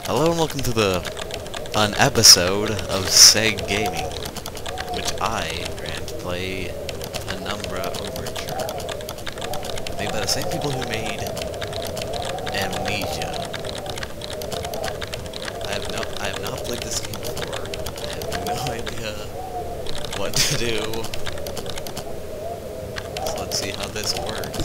Hello and welcome to an episode of CEGgaming, which I, Grant, play Penumbra Overture, made by the same people who made Amnesia. I have not played this game before. I have no idea what to do. So let's see how this works.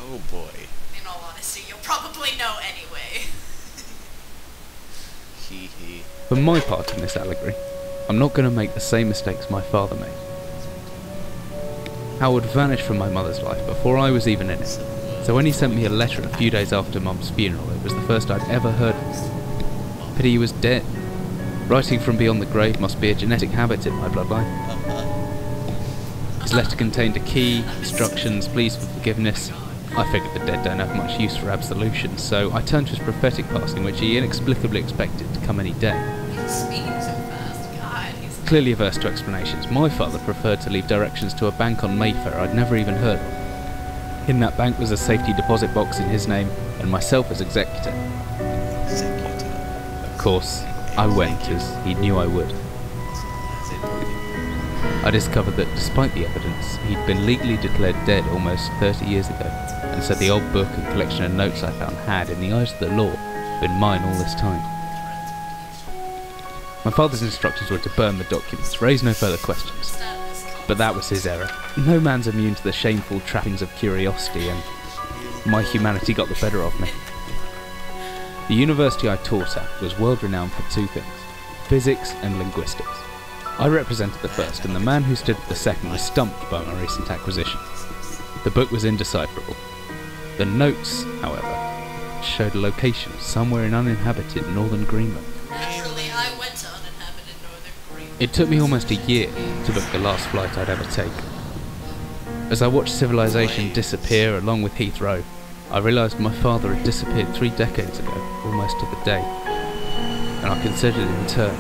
Oh boy. In all honesty, you'll probably know anyway. Hee hee. For my part in this allegory, I'm not going to make the same mistakes my father made. Howard vanished from my mother's life before I was even in it, so when he sent me a letter a few days after Mum's funeral, it was the first I'd ever heard from him. Pity he was dead. Writing from beyond the grave must be a genetic habit in my bloodline. His letter contained a key, instructions, pleas for forgiveness. I figured the dead don't have much use for absolution, so I turned to his prophetic passing, which he inexplicably expected to come any day. He's speaking so fast. God, he's Clearly averse to explanations, my father preferred to leave directions to a bank on Mayfair I'd never even heard of. In that bank was a safety deposit box in his name, and myself as executor. Of course, I went, as he knew I would. I discovered that despite the evidence, he'd been legally declared dead almost 30 years ago, and so the old book and collection of notes I found had, in the eyes of the law, been mine all this time. My father's instructions were to burn the documents, raise no further questions. But that was his error. No man's immune to the shameful trappings of curiosity, and my humanity got the better of me. The university I taught at was world renowned for two things: physics and linguistics. I represented the first, and the man who stood for the second was stumped by my recent acquisition. The book was indecipherable. The notes, however, showed a location somewhere in uninhabited northern Greenland. Naturally, I went to uninhabited northern Greenland. It took me almost a year to book the last flight I'd ever take. As I watched civilization disappear along with Heathrow, I realised my father had disappeared 3 decades ago, almost to the day, and I considered in turn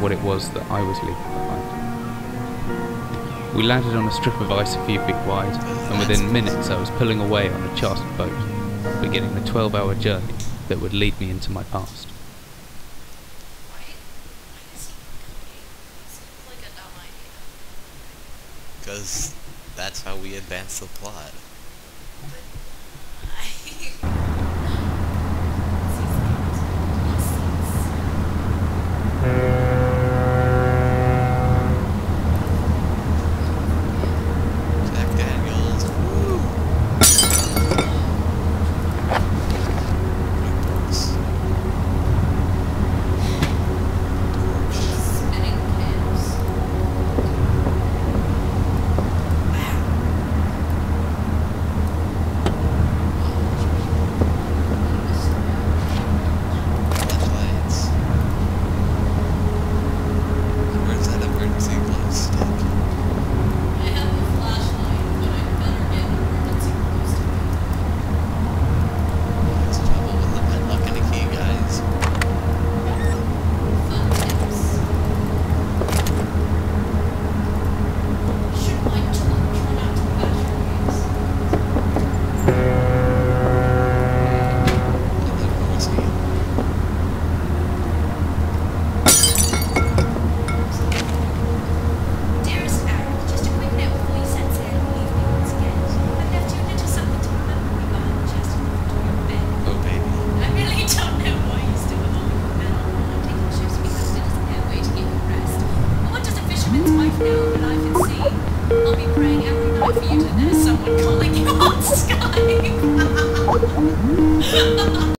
what it was that I was leaving behind. We landed on a strip of ice a few feet wide, and within minutes I was pulling away on a chartered boat, beginning the 12-hour journey that would lead me into my past. Seems like a dumb idea. Because that's how we advance the plot. I'll be praying every night for you to know someone calling you on Skype.